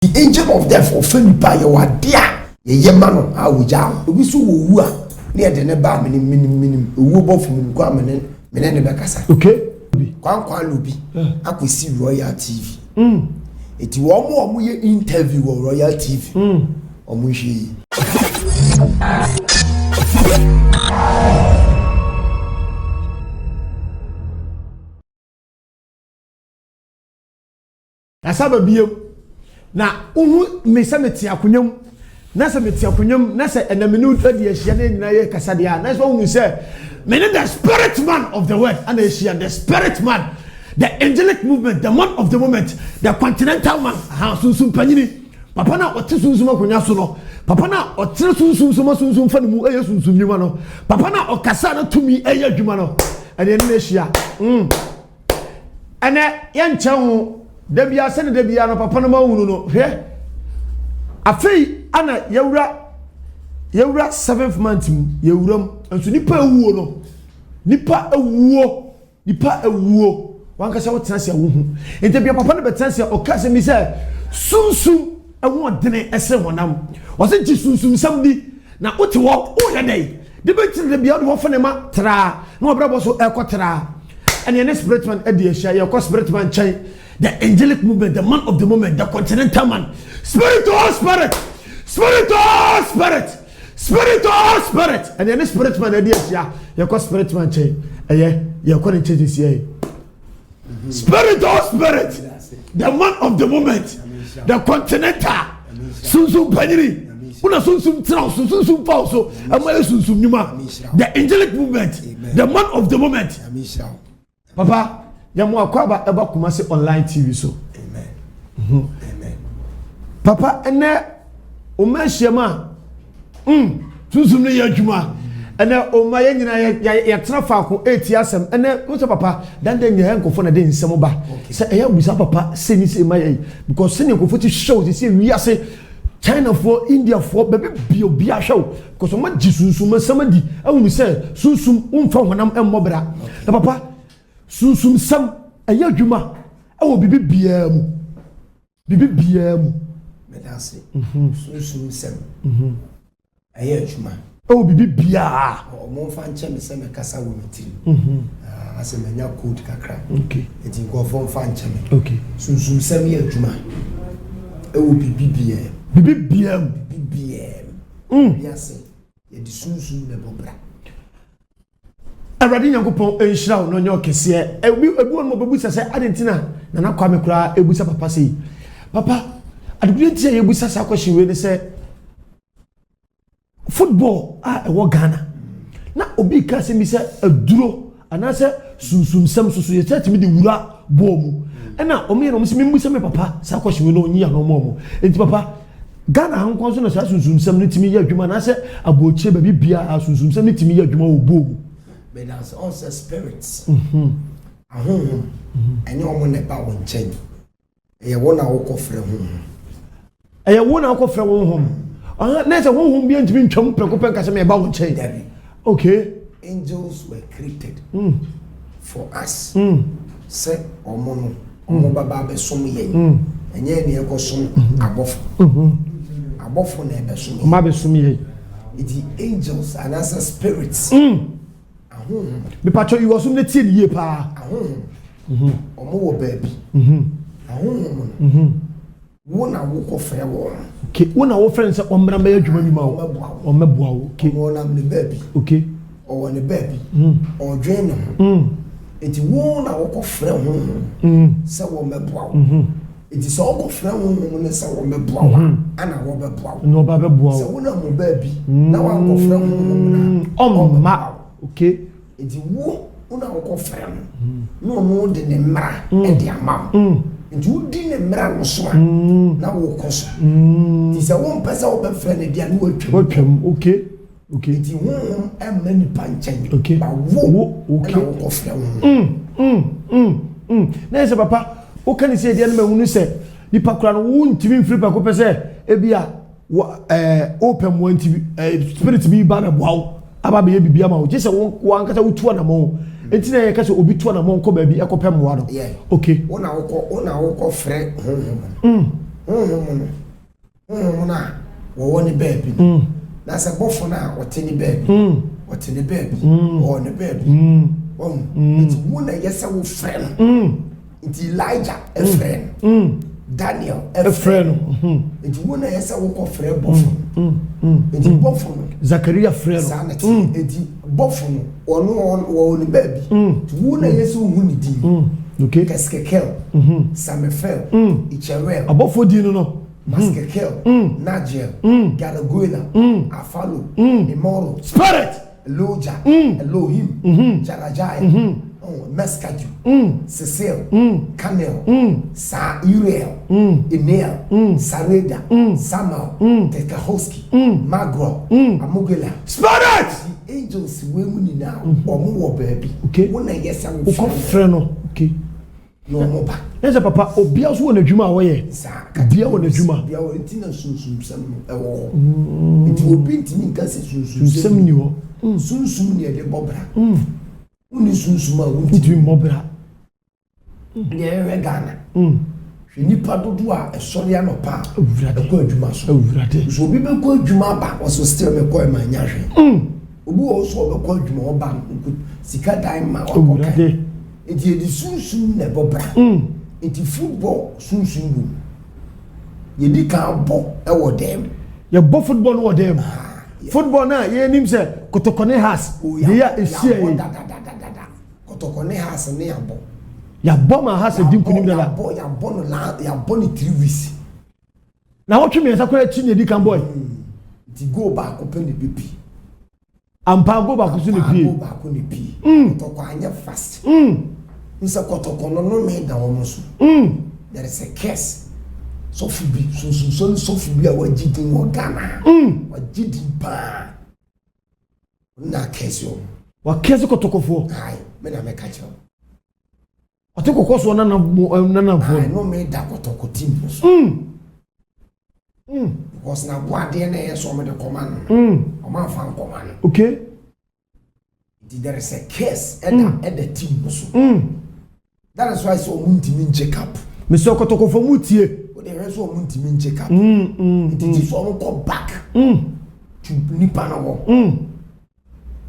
The angel of death offend by your dear. Ye man, I will jam. We so woo near the neba minim. Woo both from Guaman, Menebacasa. Okay. Kwan Lubi. I could see Royal TV. It was more interview on Royal TV. Omushi. Asaba biyo na uhu mesameti akunyam na sameti akunyam na se enamenu adi ehia na nyina ye kasa dia na so unu say many the spirit man of the word and ehia the spirit man, the angelic movement, the man of the moment, the continental man ha sunsun panyini papa na ote sunsun akonya so no papa na ote sunsun fa mu eye sunsun nyuma no papa na okasa na tumi eye adwuma no ade ne ehia ene ye nchen Debia send Debia no papa no ma wunu no hwe afei ana yewura 7th month yewuram enso nipa ewuo no nipa ewuo wanka se wotena se wo hu entebia papa no betena se okase mi se sunsum ewo odene ese honam o se ji sunsum samdi na wote wo ye dai de betin Debia do fa ne ma tra na obrabo so ekotra ene ne spirit man edi ehia ye ko spirit man chan. The angelic movement, the man of the moment, the continental man, spirit or spirit, spirit or spirit, spirit or spirit, and then spirit man, you call spirit man chain, you call it changes here. Spirit or spirit, the man of the moment, the continental, Sunsum Panini, Una Sunsum Trau, Sunsum Pauso, and my Sunsum Numa, the angelic movement, the man of the moment. Papa. Yamu akwaba eba Kumasi online TV so. Amen. Amen. Papa ene o manhyiama tuntum ne yadwuma ene o ma ye nyina ya tena faako etiasem ene wo papa dan den ye nkofo na den nsem ba se eya busa papa se ni se ma ye because se ni nkofo ti show se wiase China for India for bebe bia show because o ma jisunsum samadi awunu se sunsum umfa honam emmobra na papa sunsum sam aya adwuma awo bibi bia mu medase sunsum sam aya adwuma awo bibi bia o mo fa nche me se me kasa wo mitiri ase menya code kakra okay enti go fo fa nche me okay sunsum sam ya adwuma awo bibi bia biase ye di sunsum le bobra Awurade Nyankopɔn enhyira wo no nyo kese ebu no bebu sese adentina na na kwame kura ebusa papa sei papa adebure ntia ye busa sa kwahye we ne se football ewo Ghana na obi ka se mi se aduro anase sunsum sam susu ye tati mi de wura ball mu na omi no mi se mi busa me papa sa kwahye we no nyi ya no mo enti papa Ghana hankon so na sa sunsum sam ne timi ya adwuma na se aboche ba bibia sunsum sam ne timi ya adwuma wo ball mu. But as also spirits, and your money power change. A one hour coffee home. A 1 hour coffee home. Next, a home being to be chum, Precopen Casame about change. Okay. Angels were created for us. Set or mono, or Baba Sumi, and yet near Cosum above. Above for neighbor Sumi. It's the angels and as spirits. Me patcho you was the tea ye pa omo baby wona wo ko frɛ wo okay wona wo friend say ombra me adwuma nyuma o meboa wo okay wona me baby okay o wona baby o dwen no enti wona wo ko frɛ ho sɛ wo meboa wo enti sɛ wo ko frɛ ho ne sɛ wo meboa wo ana wo beboa wo no ba beboa wo sɛ wona mo baby na wa ko frɛ ho na ma okay enti wo una wo frem no no de ne mra e de amam enti wo di ne mra no so na wo koso ti se wo mpesa wo be frem ne dia no watwam okay enti wo mani panchen okay ba wo okay na wo frem na se papa o kan se dia no mahunu se nipa kura no wo ntimi mfiri pa ko pese e bia open one tv spirit bi ba na boawo aba be bibia ma o je se wo ankasa wo tuo na mo enti na ye ka se obi tuo na mo nko ba bi ekopem mo no okay ona wo ko fre na wo ne baby na se bofo na wo te ne baby wo te ne baby wo ne baby nti wo na yesa wo friend nti Elijah a friend Daniel a friend nti wo na yesa wo ko friend bofo nti bofo Zachariah friend nti bofo wo ne baby nti wo na yesa wo hu ni di okay Keskekel Samefel Icherel abofo di no Maskekel Najiel Galaguela Afalo Imoro Spirit Eloja Elohim Jarajai Meskaju Cecil Camel Sa Uriel Enel Sareda Samuel Tekahoski Magro Amugela Spirit angels we muni now omo wo baby wona yesa wo friend no okay no mo ba nese papa obia so wona dwuma wo ye bia wona dwuma bia wo ntina sunsum sam ewo nti obi ntimi nka se sunsum sam ni ho sunsum ni de bobra uni sunsum a wo ntimi mobra ye regana nipa dodo a esori anopa ekọ adwuma so so obi be kọ adwuma ba so still me kọ e ma nya hwe obi wo so be kọ adwuma oba sika dan ma okoka enti edi sunsun na bobra enti football sunsun bu yedi ka bo e wo dem ye bo football no wo dem football na ye nim se kotokone has ye ya esia ye kotokone has ne ya bo ya bo ma has dim kunim na la ya bo no la ya bo ni 3 weeks na wo twe me sa kwa chi ne di kan boy di go ba ko pe ne bebi ampa go ba ko su ne pie go ba ko ne pie kotoko anya fast nsa kotoko no me da wo so there is a curse so fubi so fubi a wajidin wo Ghana wajidin pa na curse yo wa curse kotoko fo ai me na me ka che o te kokko so na fo ai no me da kotoko team so because na guardia na yeso me de command o ma fan command okay there is a curse at the team so that is why so muntimi check up me so kotoko fo mutie o de reso muntimi check up it so go back to nipa na wo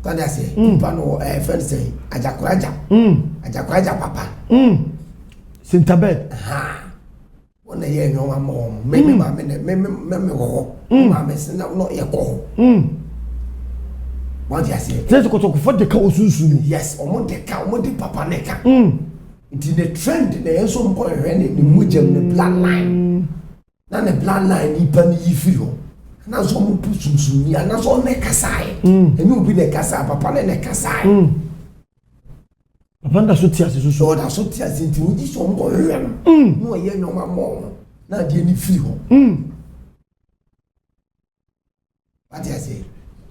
tanda say nipa no friend say ajakuraja papa Sintabed ona ye nyo ma mo me wo ma me se na no ye ko what you say let's kotoko fo de ka osunsun yes omo de papa neka it is the trend na enso mpo hwe ne mujam ne bloodline na ne bloodline ni pa ni yifiri ho na so mo pusunsun ni na so ne kasai eni obi ne kasa papa ne kasai papa nda so tia se so da so tia se nti oji so mpo hwe no ye nyo ma mo na de ni firi ho what you say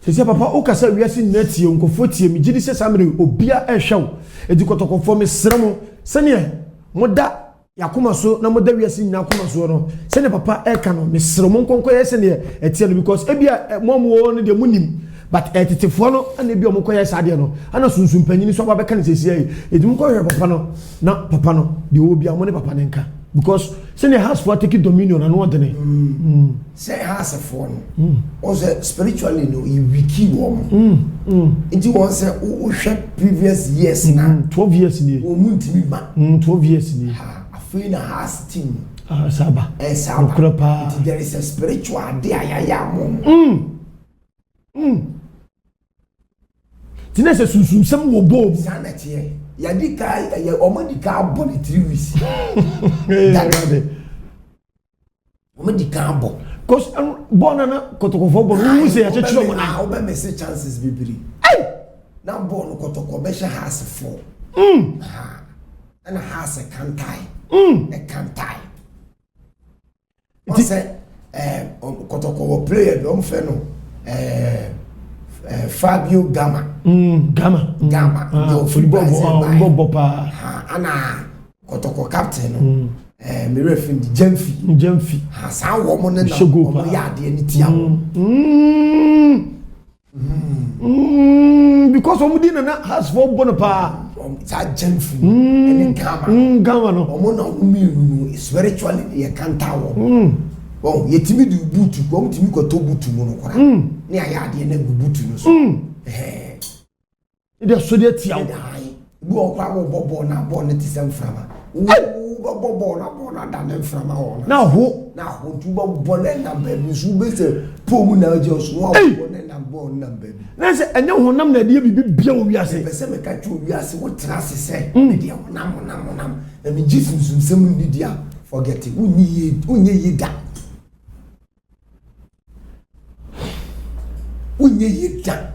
sese papa o kasa wiase nnatie nkofo tie mi gidi se samre obia ehwew edi kotokofo me sremo sene moda yakoma so na moda wiase nyina akoma so no sene papa eka no me sremo nkonko ye sene etie no because ebia momo no de munim but etetefo no ana ebia omko ye sade no ana sunsun panyini so baba kan sese ai edi mko hwe papa no na papa no de obia mo ne papa ne nka because sene has for take dominion and what ne say has for no also spiritually no you wiki wo it was o hwe previous years na 12 years ni o muntimi ma 12 years ni afei na has team saba saba there is a spiritual day ayaya mo tinese sunsun sam wo bo sana tie ya dika ya omodika bo ni 3 weeks omodika bo cause bona na kotokofo bo no se ya chechiro mo na o be mess chances bibiri na bo no kotoko be she has for na has kantai kantai o se kotoko player do mfe no Fabio Gama football bopa ana kotoko captain me refin Jemfi ha sa wo mo ne na mo ya de ni tia because omudi na has for bonopa sa gentle and gama no omo na omi spiritually ye kanta wo bon yetimi du butu ko mtimi ko to butu mu no kora ne aya ade na butu no so ide so de tia wo bi o kwa wo bobo na bo ne tisem frama wo bobo na da ne frama wo na ho tu bo le na be bi su be se po mu na je so wo bo ne na bo na be bi na se enye honam na de bibi bia wo wiase be se me ka twa wiase wo tra se se me de honam na me Jesus sem ni dia forget it unye yi da unye yi da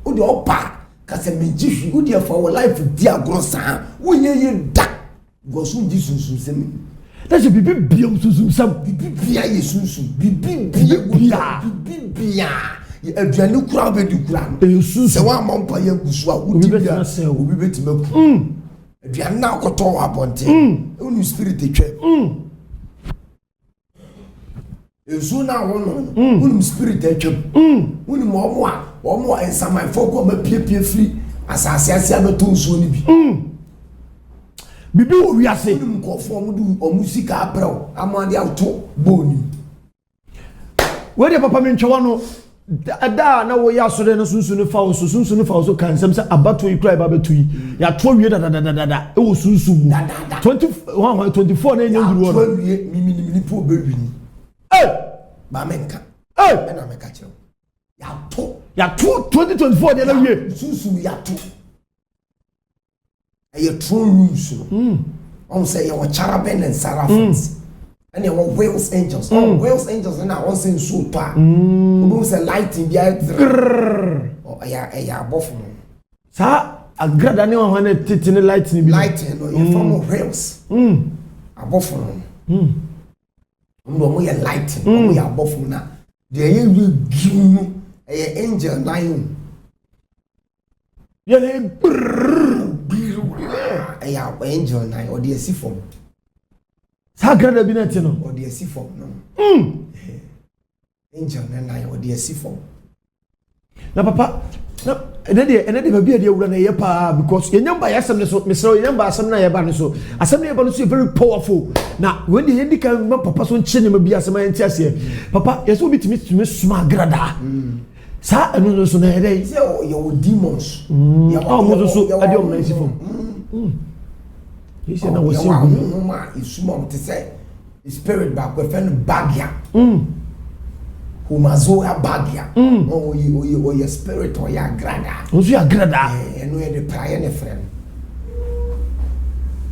o de opa ka se me jifu o de for life dia grosa unye yi da go so Jesus sem that's bibi bia susum sam bibi bia yesusu bibi bia aduane kura be di kura yesusu se wa ampa ye gusu a wo bia obi betimaku aduane na akoto wa bonte unu spirit etwe ezu na wono unu spirit etwe unu mo a ensama foko ma pie free asase abeto nsuo ni bi bibi wo wiase unu nkofo mu du omusika aprew amade auto boni we de papa me ntwewa no da na wo ya so de no sunsun ne fa wo sunsun ne fa wo so kan sem se abato yi krai ba betu yi ya to wie da e wo sunsun mu 24 na enye nguru wo to wie mimi po be wi ni ba menka na meka kire ya to 2024 de na wie sunsun ya to aye throne rooms no on say you charaben and seraphs and you Wales angels Wales angels na on say so pa obo say lighting bia ya above no sa agrada ne ho na titi ne lighting bi lighting no you from Wales above no mo ya lighting mo ya above na de ye gimu angel nine ye le ya angel nine or the see form sa grada bi na ti no or the see form no angel nine or the see form na papa na ene de ba bi ade wura na ye pa because ye nyamba yasem ne so mesro ye nyamba asem na ye ba ne so asem na ye ba no so very powerful na when the yendi kan ma papa so nche ne ma bi asem an ti ase papa ye so bi timi suma grada sa enu so na ye dey say your demons ya mo so ade o na si form He na wo se gu ma isuma te say spirit back we fen bagya Umazo ya bagya o spirit o ya grada ozu ya grada eno ye de prayer ne friend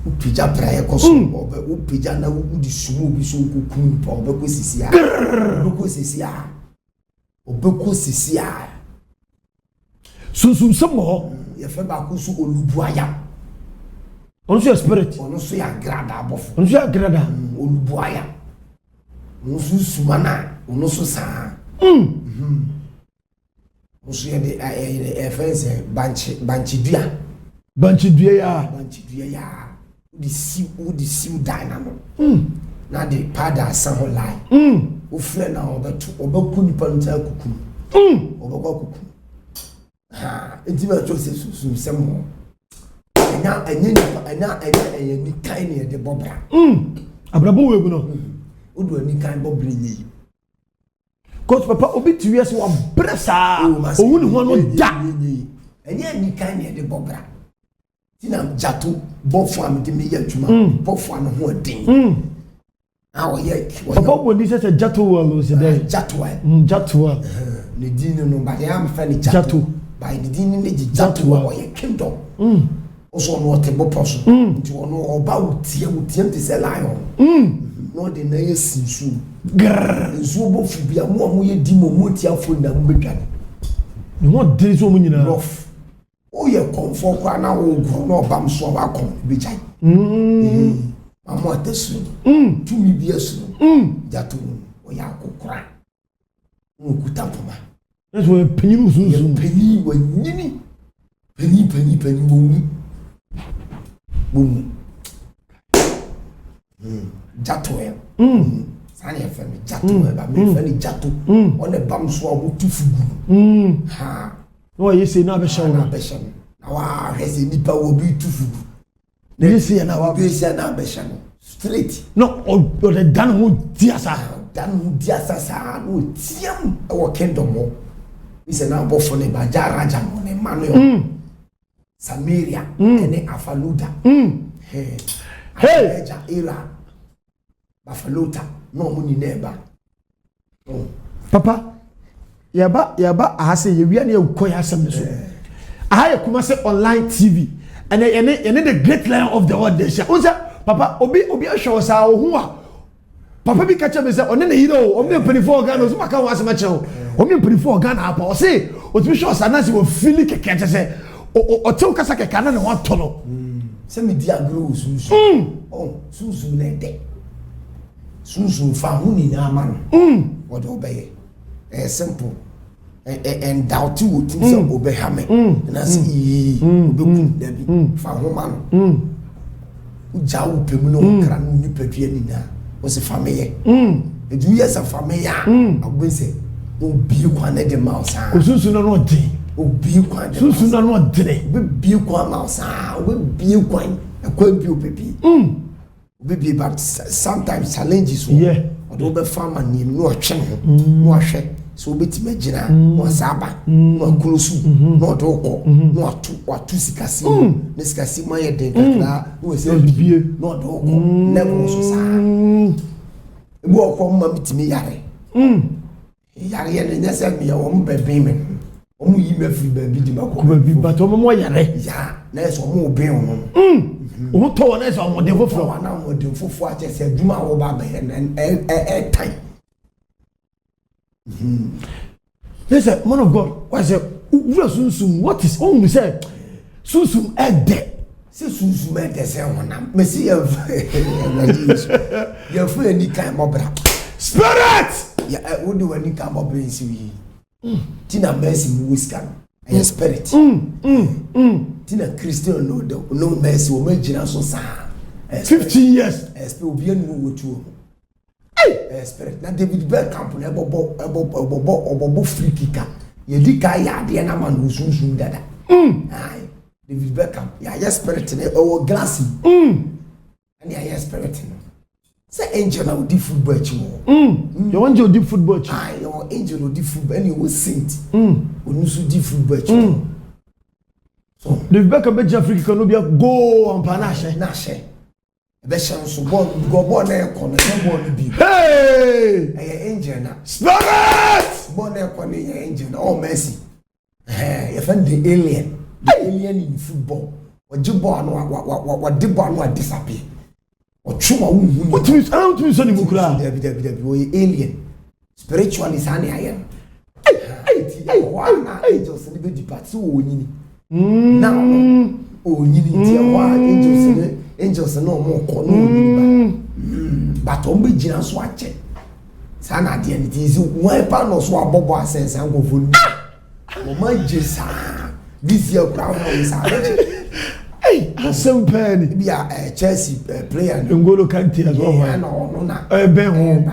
upija prayer ko so obe upija na udi sumu bi so kokun pa obe ko sisia sunsun samo ye fe ba ko so olubuaya ozu ya spirit onuso ya grada abofu ozu ya grada olubuaya onuso sumana onuso sa onuso ye de fense banchi dua ya udi sim dynamo na de pada san ho lai o fre na obeku nipa nta kuku kuku intima to se su semo enya ni kan ne de bobra abrabo webu no odu ani kan bobra nyi coach papa obi tiwi ase wa bresa owu ni ho no da enya ni kan ne de bobra tina jato bofo am de me ya adwuma bofo an ho den papa bo ni se jato wa lo se dey jato ne din no ba ya am fa ni jato by the din ne jato wa ye kingdom oso no te boposo nti wono oba utie te se lion no de na ye sinsu nsu bo fu bia mo ye di mo tia fo na mo betwane ne mo de so mo nyina rough o ye komfo kwa na wo gro no ba mso ba kom bejai amo atesu tumi bi asu jato o ya kokora mo kutapoma eso penyi sunsun penyi wo nyini penyi bomu jato sani FM jato ba me fani jato on e bam so abutu fugu ha no ye say na be show na be show na wa hwese nipa wo bi tufu na ye say na wa be say na be show straight no o the dan hu diasa sa no tiam e wo kingdom mo ise na bofo ne ba jaraja mo ne Emmanuel Samaria ene Afaluda hey era Bafaluta no mo ni neba papa yaba ahase ye wia ne ukoya asem so aha ye kuma se online TV ene the great lion of the world there unsa papa obi ahwe sa ohun a papa bi kacha be se one ne hero o me penifo organ so maka wa asema chewo o me penifo organ apa o se o tumi show sa na se o feel keke che se o tew kasa keke na ne wa to no se me dia grow susu susu na de susu fa hu ni na ama no what obey simple and doubt you think so obey hame na se obeku dabi fa ho ma no ujawu pemu no kra no ni padua ni na o se fameye edu yes a fameye agbense obi kwa na de mouse susu na no din obi kwa de susu na no dire obi kwa mouse obi kwa akwa bi opepi obi but sometimes challenges yeah odo be farmer ni no atwe no ahwe so obeti magina no asaba no akulusu no odoko no atu sikasi ne sikasi ma ye den kakra no se bibie no odoko level so sa ebu okọ mma bitimi yare yare ye ne nyase me o mbebe me o mu yi me free baby di makọ baby but o mo yare ya na so mo obe o o to na so mo de foforo wa na mo de fofo a che se aduma wo ba ba e time. Listen, man of God, why say sunsum? What is on? We say sunsum ede. Say sunsum ede say wona. Me see you for any kind mobra. Spirit. Yeah, we do any kind mobra in see. Tina mercy mu wiskan. And spirit. Tina Christian no mercy o magina so sa. 15 years. Spirit obi anu wo tu. Spirit na David Beckham na ebobo free kicker ye di ka ya de na man usunsun dada ai David Beckham ya spirit na o glassy and ya spirit no say angel na di football chi wo you want to di football chi ai your angel di football and you saint onusu di football chi so David Beckham be Africa kan no bia go on pa na she be shan so ball go ball na e kono na ball bi hey angel na spirit ball na e kono ya angel na oh mercy you find the alien in football oji ball no wa de ball no disappear o chuma wu what means I don't mean so ni mukura bi o alien spiritually sani ayen wa angels ni be depart so onyini now onyini ti wa angels no mo ko no onyini ba but on be gina so ache sana de ni ti si wan pa no so abobo asense angofo ni o ma jesa this year crowd no is hey asem pen bi a Chelsea player N'Golo Kante as well no na ben ho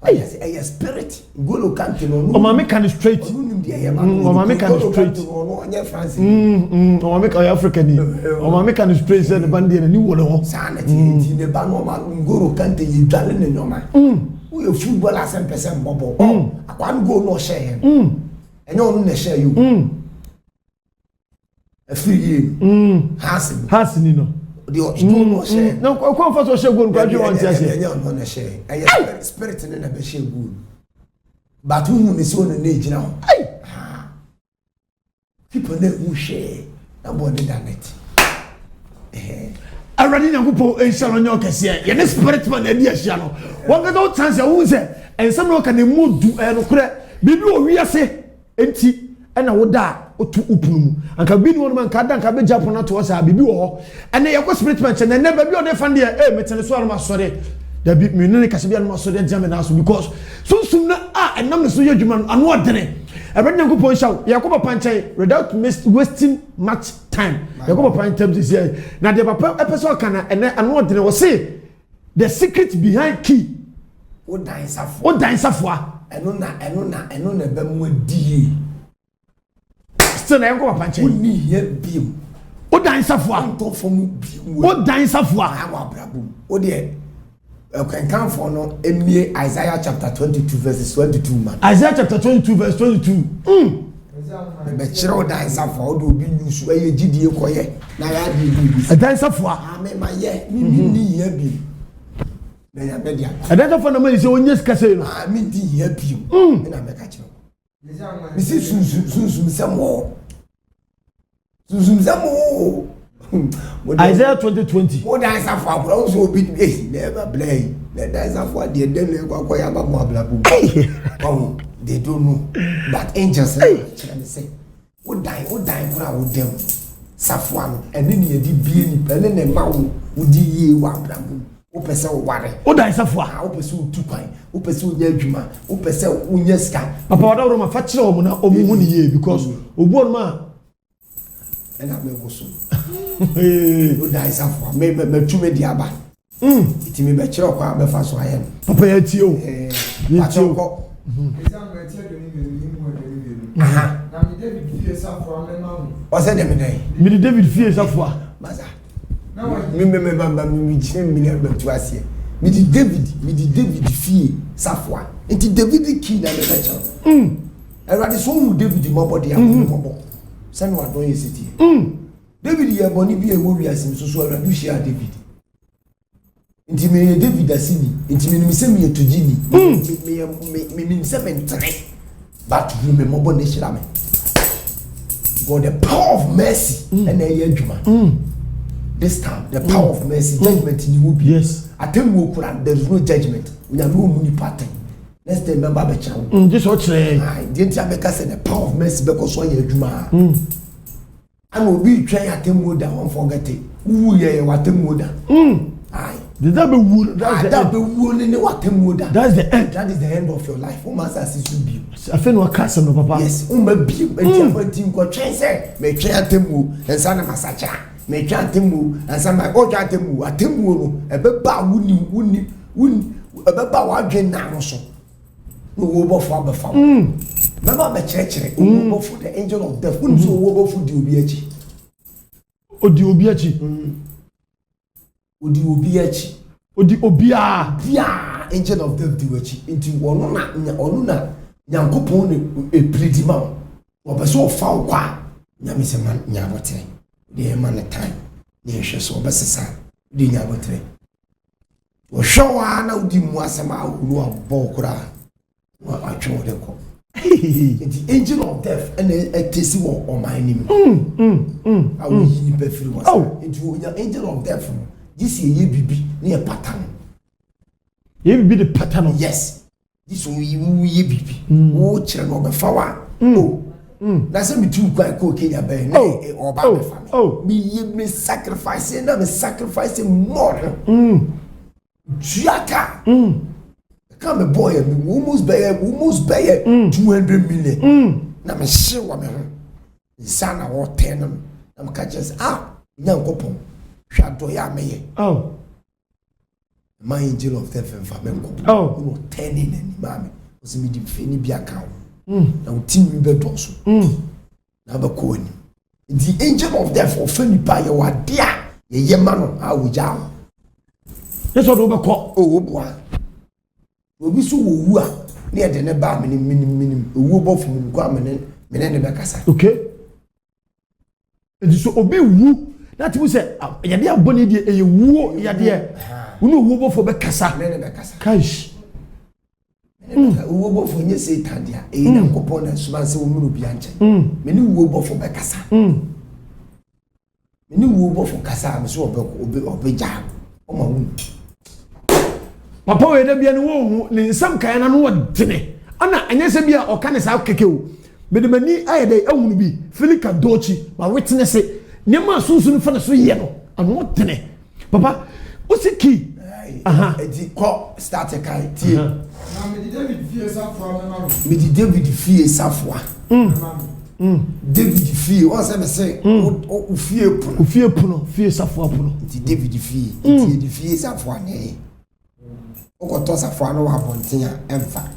hey spirit N'Golo Kante no o ma make can straight o ma make can straight no nya France o ma make African o ma make can straight say the band dey ni wo le ho sana ti ne ba no ma N'Golo Kante yi dwale ne nyoma who you football as a person bobo akwan go no share enyo no na share you free hasini no the go no share no kwa fa so share go kwa jwa ntia share enyo no na share aye spirit ne na be share go but who ne so no na ejina ho people na who share na body that net already nyakupo enshalo nyo kese ye ne spirit man na dia hia no won go chance who say ensam no ka ne modu no kure bibi o wiase enti na woda otu upunu mu anka bi ni won man ka da nka be japo na to sa bibi wo ho ene ye ko spirit man chene ne ba bi o de fan de metene so arma sore da bi mi ne ka se bi arma sore jam na so because sum na enam ne so ye djuma anu odene ebe nyankopon shaw yakoba panche without wasting much time yakoba panche this year na de papa episode kana ene anu odene wo say the secret behind key o dan safo eno na be mu die still na yanko panche woni hia biem o dan safua anto fomu biem o dan safua awa brabo o de kan for no emie Isaiah chapter 22 verses 22 man Isaiah chapter 22 verse 22 be kire o dan safua o do obi nusu eye gidie koye na ya de bi dan safua ame ma ye ni hia biem na ya be dia dan safua na me say onye skase no mi di hia biem na me ka kire mi si sunsun samo Isaiah 20:20. What is that for? Bro, so be never play. That is for the then go ya ba mo ablabu. Oh, they don't know. But angels say, what die for them. Safwan and then you did be any pen and ma would ye wa ablabu. O pese o ware. O die safwa. O pese o tupan. O pese o nyadwuma. O pese o nyeska. Papa wada ro ma fa kire o mo na o mu hu ni ye because obu on ma and I'm a so. You die for me to me diaba. It me be chiro kwa be fa so aye. Papa ya ti o. Ya ti o. Aha. Na me David fie safo amema mu. O se dem dey. Me di David fie safo. Maza. Na wa me jine me be tu asie. Me di David fie safo. Enti David ki na me ka chiro. Erade so mu David mo body am. Send what do you city? David ye boni bi e wo wiasim so awadu share David. Inti me David asini, inti me se me tujini. Me se mentre. But you me mo boni shira me. God the power of mercy and e adwuma. This time the power of mercy judgment in will be. Yes. Atemwo kura there is no judgment. We are no muni pattern. Let's take member be chawo. This what say. The entire make us the power of mercy because so ye adwuma. And obi try atemwo da won forget it. Wu ye watemwo da. Aye. Did that be wood? That be wu ni watemwo da. That's the end. That is the end of your life. O master sisu bi. I feel no cast no papa. Yes, o ma bi enti afanti ko twen say me twen atemwo ensa na masacha. Me twen atemwo ensa ma o twen atemwo no e be ba wuni e be ba wa dwen na no so. No wo for abefa. Mama be chire wo for the angel of death. Won so wo for the obi achi. Odi obi achi. Odi obi achi. Odi obia. Bia angel of death di achi. Nti onu na Nyankopon ne predi ma. Wo be so fa kwa. Nyame se man nyabotre. De man time. Ne hwe so be sesa. De nyabotre. Wo hwa na odi mu asema awuru abo kura. Wa atwo de ko. The angel of death and a tesi on my name. I will be free. Oh, into your angel of death. This year be near pattern. You be the pattern. Yes. This will ye be. Oh, children of flower. Oh, that's me too quite cocaine. Or by family. Oh, me sacrificing, I'm sacrificing more. Jaka. Come a boy, almost bear 200 million. Na me sure wa me ho. Sana wo 10 no. Na me ka just Nyankopon. Hwa do ya me ye. Oh. My angel of death and family. Oh. No 10 in any mama. Was me di fe ni bi aka wo. Na wo tin mi be do so. Na ba ko ani. The angel of death for fani pa ye wa dia. Ye ma no awuja. Yes, what do call? Oh, boy. Obi so wo a na ye de ne ba minim owo bofu mu kwa mene ne be kasa. Okay. It is so obi wu that we say ye de aboni de eye wuo ye de unu owo bofu be kasa. Ne be kasa. Kash. Owo bofu nye Satan dia e Nyankopon na suban se wo mu bi anche. Me ni wo bofu be kasa. Me ni wo bofu kasa me so obe ja. O ma wu. Papa we da bia ne wo ne nsam kan na no wodene ana anya se bia o ka ne sa keke o me de mani ayede ahunu bi filika dochi ma witness ne ma sunsun fa ne so ye no ano wodene papa o siki aha edi ko start kai tie na me di David fie safo amema. Me di David fie safo. David fie o se me se o fie puno fie safo puno di David fie di fie safo ne okoto safo no wa bonten a emfa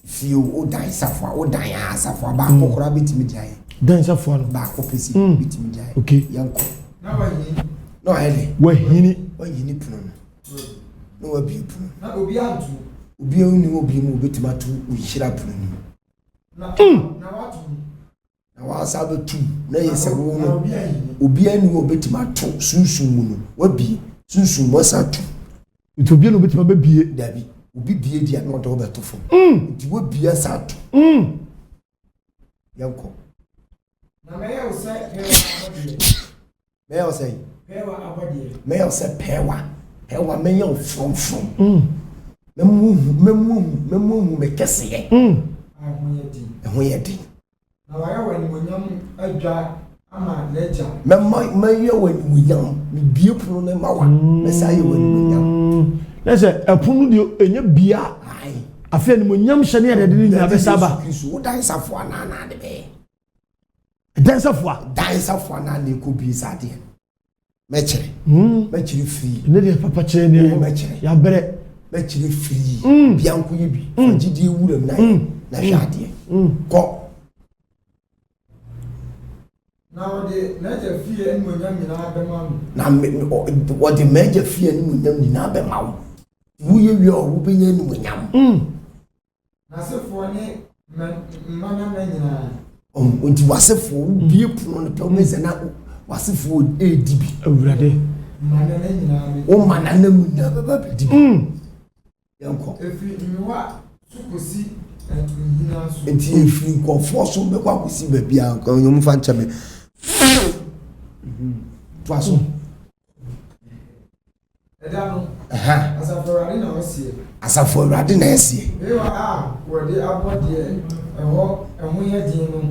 fio o dan safo o dan ya safo ba kokora betimi jai dan safo no ba ko pesi betimi jai okay yanko na wa yi no hele wa hini puno no wa bi puno na obi antu obi oni obi mu betimi atu uhira puno ni na watu na wa sabe tu na yese wo no obi ani wo betimi atu sunsun mu no wa bi sunsun mo sa tu obi no betimi ba bie dabi obi bie dia na odo beto fo nti wo bie sa tu yanko na me ya usa me ya say pewa me ya from memu me kese ye ho ye din na wa ya wani monyam adwa ama leja me ya wani monyam me bie puno na mawa me say wani monyam lese epunu de enye bia afi ni monyam hyene ya de ni na be saba so dan safo na de be dan safo na ne ko bi sade mechire free ne de papa chere ne mechire ya bere mechire free bianko ye bi fagidi ewura na hwade ko na wode naja fie enu onyam nyina be ma na wode meja fie enu onyam nyina be ma wo ye wi o wo benya enu onyam na sefo ne mmanya na nyina onti wasefo bie puno no pe o meze na wasefo edibi awurade mmanya na nyina o manana mu na baba dibi yanko efi miwa sukosi nyina so enti efi nkofo so be kwa kosi ba bia nko nyom fa nchame twaso edano aha asafo rade na esie ewa wode abode eho ye din no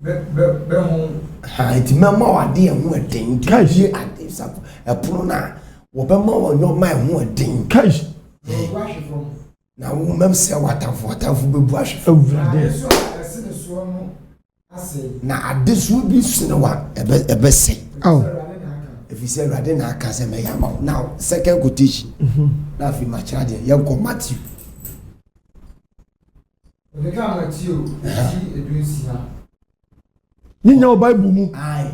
be ho ha enti mama wade eho eden kaji ade safo epono na wo be ma wo nyo ma eho eden kaji na wo mem se watafo be bu ahwe awurade so asene so no ase na ade so bi sene wa ebe se if you say rade na aka se me yama now second quotation na fi machira de yanko Matthew de ka Matthew si edusi ha ninya o bible mu ai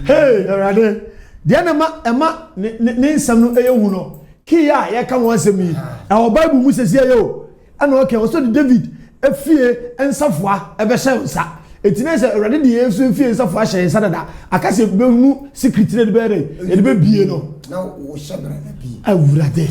hey rade dia na ema ne nsam no eyehu no kiya ya ka won asem yi o bible mu sesi ayo ana okay so David efie ensafoa ebe hye nsa etina se rade de yesu efie ensafoa hye nsa dada akase be nu secret ne be re e be bie no na wo shabra na bi awurade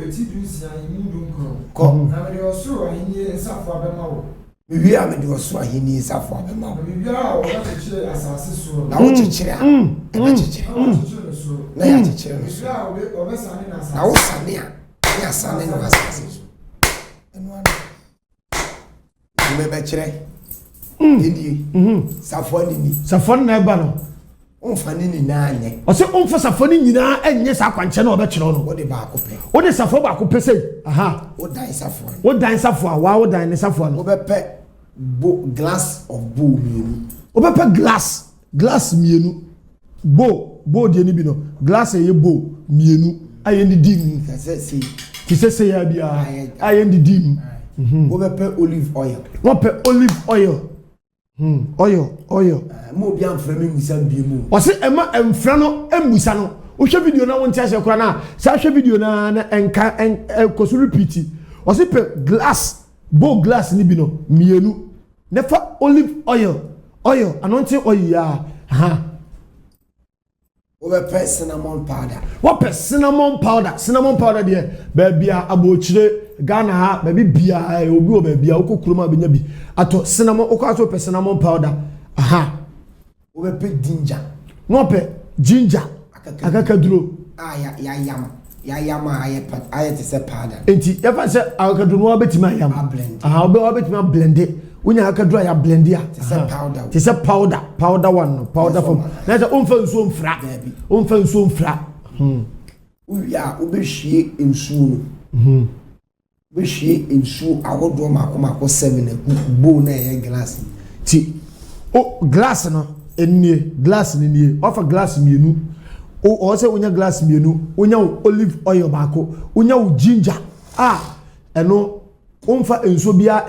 eti dusi ha imu dum ko na me osuro ahini ensafoa be ma wo wi a me de osuro ahini ensafoa be ma wo bibia o ga chire asase so na wo chichire a e be chichire na ya chichire no bibia o be sane na asase na wo sane a ya sane no asase so eno ana me be chire Idi safo na eba no onfani ni na anye o se onfa safo ni nyina enye sa kwanche na obekire no wo de ba akopɛ wo de safo ba akopɛ sei aha wo dan safo wo dan safo a wa wo dan ne safo no wo be pɛ glass of bowl mienu wo be pɛ glass mienu bowl de ni bi no glass e ye bowl mienu aye ndi dim ti se ya bia aye ndi dim wo be pɛ olive oil wo pɛ olive oil oil mo bi am frame musa bi mu o se ema emfra no emusa no wo hwe video na won ti ase kora na sa hwe video na enka koso repeat o se pɛ bowl glass ni bi no mienu nefa olive oil anointing oil ya aha wo be pɛ cinnamon powder wo pɛ cinnamon powder de ba bia abochire Ghana ha baby bia obi o ba bia okokuroma benya bi ato cinnamon okaso pɛ cinnamon powder aha wo be pɛ ginger wo pɛ ginger akakaduro ya yam aye te se powder enti ya fa se akakaduro no betima yam aha obi betima blend unya akakaduro ya blend ya te se powder one powder form na se onfa nsuo mfra uya obehwie nsuo no behwie nsuo agodo mako 7 na bowl na ye glass ti glass no enie glass ni nie offer glass mienu o se unya glass mienu unya olive oil bako unya ginger eno onfa ensuo bia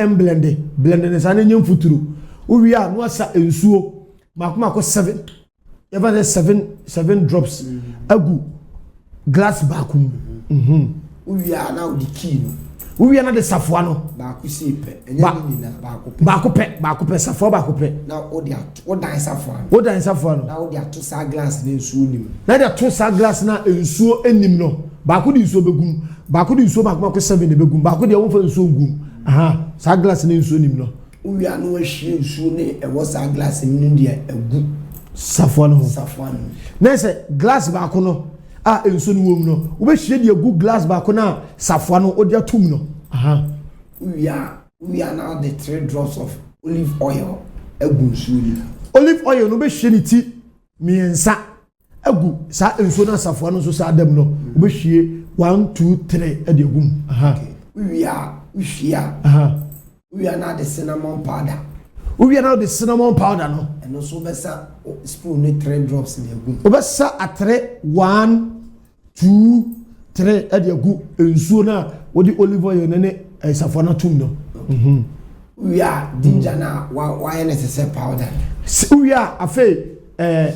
blend ne sa na nyem futuru uwi a no asa ensuo makoma 7 even 7 drops agu glass bakum uwi a na odi key no uwi na de safoa no ba ku sipe enya ni na ba ku pe safoa ba ku pe na odi dan safoa no na odi ato sa glass na ensuo nim na de ato sa glass na ensuo enim no ba ku di ensuo begum ba ku di ensuo makoma 7 de begum ba ku de won fa ensuo gum sa glass na ensuo nim no uwi a no ahie ensuo ne e wo sa glass nim de agu safoa no na se glass ba ku no ensuo no wom no wo be hie de agu glass ba ku na safoa no odi atum no we are now the 3 drops of olive oil agu ensuo olive oil no be hie ni ti miensa agu sa ensuo na safoa no so sa adam no wo be hie 1 2 3 ade agum we are now the cinnamon powder no and also besa spoon ni 3 drops in agum obesa atre 1 2 3 ade agu ensuo na wodi olive oil ne safoa na tum no we are ginger na why necessary powder we are afa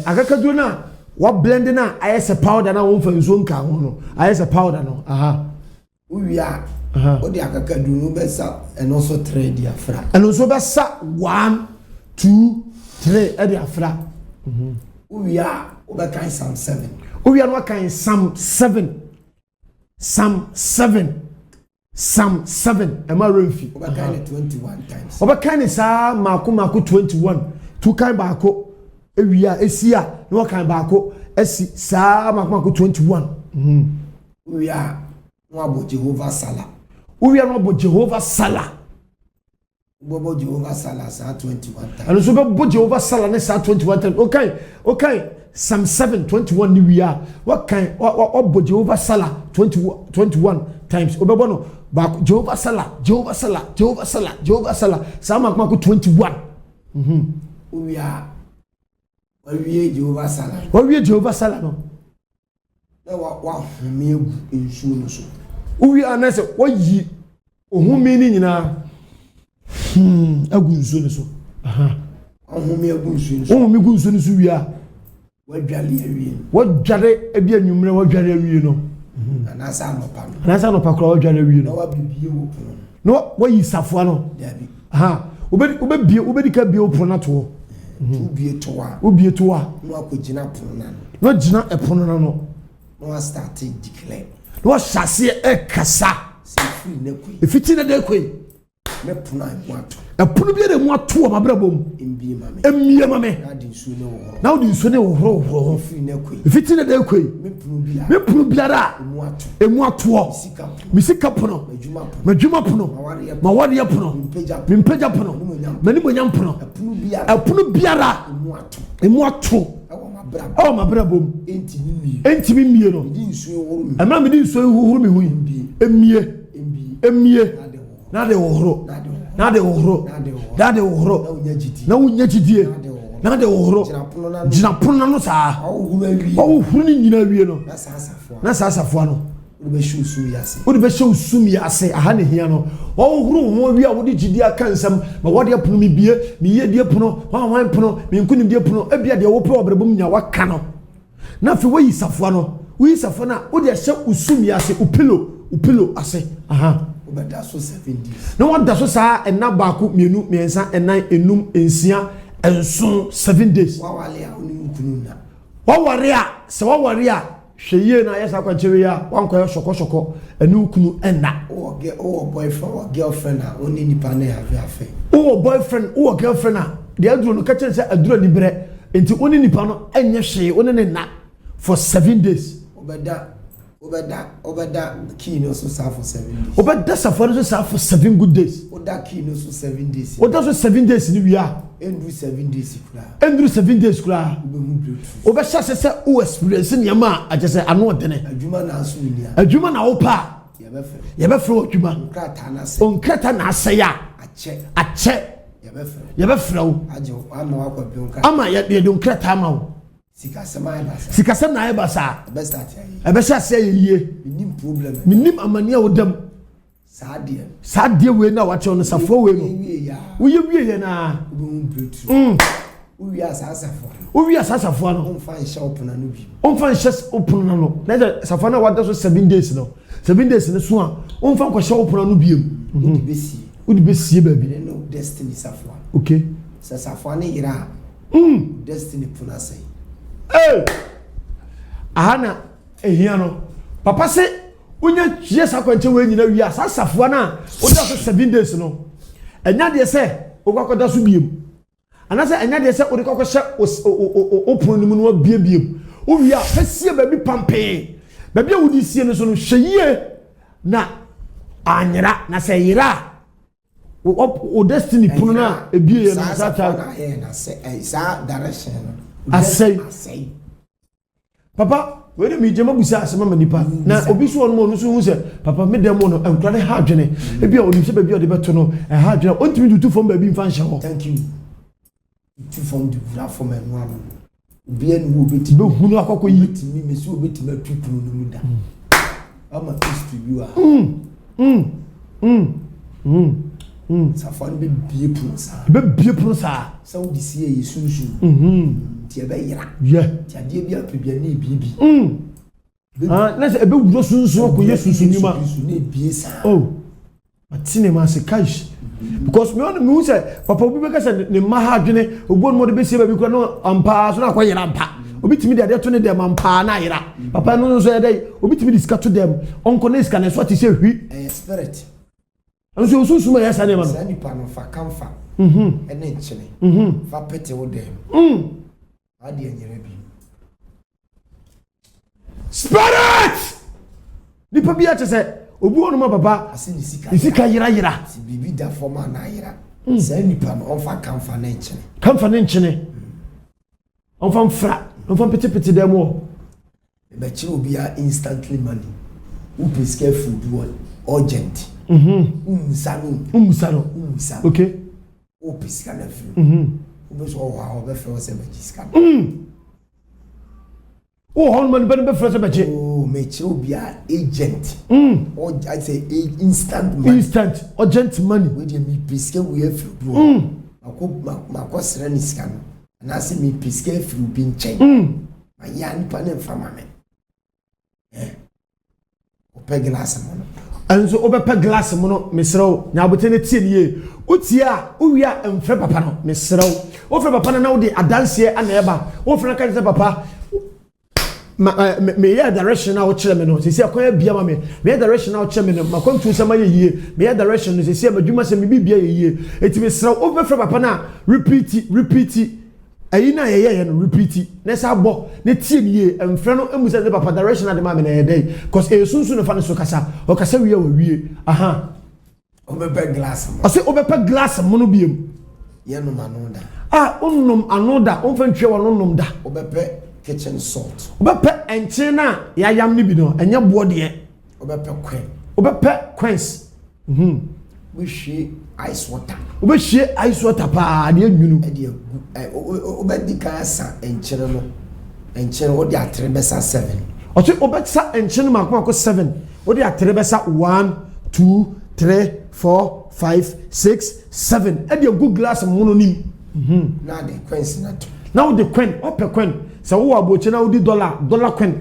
akakadu na wa blend na ayese powder na won fa ensuo nka ho no ayese powder no we are odi akakadu no besa and also 3 dia fra and also besa 1 2 3 ade afra we are obekan Psalm 7 we are no kan Psalm 7 am I refi obekan 21 times obekan sa mako 21 tu kan baako ewia esia no kan baako esi sa mako 21 we are no abo Jehovah Salah Bobo Jehovah Salah sa 21 times and so Bobo Jehovah Salah ne sa 21 times okay Psalm 7:21 ni we are what kind Bobo Jehovah Salah 21 times obebo no back Jehovah Salah sa mako 21 we are Jehovah Salah no na wa home egu ensuo no so we are na se oyi ohumi ni nyina agu nsuo no so ohumi egu nsuo no so wi a wadware ebi anwumre wadware awie no anasa no pakro wadware awie no wa bibie wo pono no wayi safoa no dabi obedi ka bie opono na to ubie to a no akogina pono na no gina epono na no no start declare no hyase ekasa free na koi efiti na de koi me pono an ato epono bi de mu ato mabrabom emie mame na odi nsuo ne wo free na koi efiti na de koi me pono biara emu ato misika pono madwuma pono mawade pono mimpeja pono mani monyam pono epono biara emu ato mabrabom entimi mie no ama me di nsuo huhuru me hu emie na de wohoro na unya jidie na de wohoro jina pono no sa wohuru ni nyina wie no na sa safoa no wo be show sum yase aha ne hia no wohuru ho wie a wo di jidie aka nsam ma wode pono mi bie mi ye die pono wan pono mi nkunim die pono ebia de wo pe obrabom nya waka no na fe wo yi safoa no na wo de hye usum yase upilo ase obeda so 7 days no what da so sa ena baako mienu miensa enan enum ensia enson 7 days wawale a oni nkunu na waware a hweye na yesa kwanchewe ya wankoyo shoko enu nkunu ena boyfriend or girlfriend a oni nipa na have afe boyfriend or girlfriend a de aduro no kache se aduro ni bre enti oni nipa no enye hweye oni ne na for 7 days obeda key no so serve for 7 days obeda safari so serve for 7 good days oda key no so 7 days oda so 7 days ni wia endru 7 days kura obe sha se o experience nyama agese ano odene adwuma na wo pa ye be fro adwuma onkrata na ase ya ache ye be fro ama ye de onkrata ama wo sikasem na eba sa ebe sha se ye minim problem minim amania odam Sadia we na watch on Safo we no. We na. We are Sasafo. We are Sasafo no. On find shop na no bi. On find chest open na no. Na Safana what so 7 days no. 7 days no so a on find ko shop na no biem. Udi besi baby. No destiny Safo. Okay. Safo na yira. Destiny puna say. Eh. Ahana ehia no. Papa say unya yes akwanche we nyina wi asasafo na odi aso 7 days no. Enya de se okokoda so biem. Anase enya de se odi kokko hye opon nimu no biem. O wi a fesie baby pampe. Baby a wodi sie no so no hweyie na anyira na se yira. O destiny punu na ebie no sa ta na sa direction no. Asay. Papa we dey me jema busa asema manipa na obi so no no so hu se papa me dem no enkrade ha adwene e bia oni se bia de beto no ha adwene ontimi dutu fom ba bi mfa nhye ho. Thank you. Tu fom du vra fom enu ano obi enu wo beti be hunu akoko yi timi me so obeti ma pipunu no mu da ama to you Safan be bie pun sa be bie pun sa so di sie yesunsu ti be yira ti ade bia pebia na bibi na se ebe wuro sunsun ko yesunsu nyuma na bie sa oh matine ma se kaish because me on me say papa obi be ka say ne ma ha adwene ogbon mo de be sie ba bi kura no ampa so na kwa yira ampa obi timi de ade to ne dem ampa na yira papa no so dey obi timi diska to dem onko na iska na so ti say hwi spirit anso sunsun ma yesa ne ma no sani pa no fa kamfa ene nchene fa pete wo dem ade enyere bi spirit ni pa bia chese obi onu ma baba isika yira si bibi da forma na yira sani pa no fa kamfa ne nchene on fa pete dem wo be chiro bia instantly money who be careful do what urgent umusano okay o pisika na fi o be so o be fe o se be pisika o hon man be fe se be che o me che obi a agent or I say instant urgent money we dey me pisika we afi do mako sere ni sika no na se me pisika afi bi nchen ma ya ni pa na fama me o pe glass mo no anso obepa glass mo no mesrew nyabote ne tie ne otia owia emfre papa no mesrew ofre papa na wo de adanse ana eba ofre kan se papa me ya direction na wo kire me no sisi akwa bia ma me direction na wo kire me no makontu se ma yeye me direction no sisi amadwuma se me bibia yeye eti mesrew ofre papa na repeat ayi na yeye no repeat na sa bo ne tie ne emfre no emusa de papa direction na de ma me na yedey cause esunsu no fa no so kasa o kasa wiye wa wiye aha obepa glass mo ase obepa glass mo no biem ye no manoda onnom anoda onfa ntwe wa nonnom da obepa kitchen salt obepa enche na ya yam ne bi no enye bo de obepa quench we hwe ice water obehie ice water pa de anwunu e de obedi ka sa enchere no enchere wo de atre besa 7 oche obetsa enchere makoko 7 wo de atre besa 1 2 3 4 5 6 7 e de good glass mono nim na de quench na to na wo de quen ope quen se wo aboche na wo di dollar quen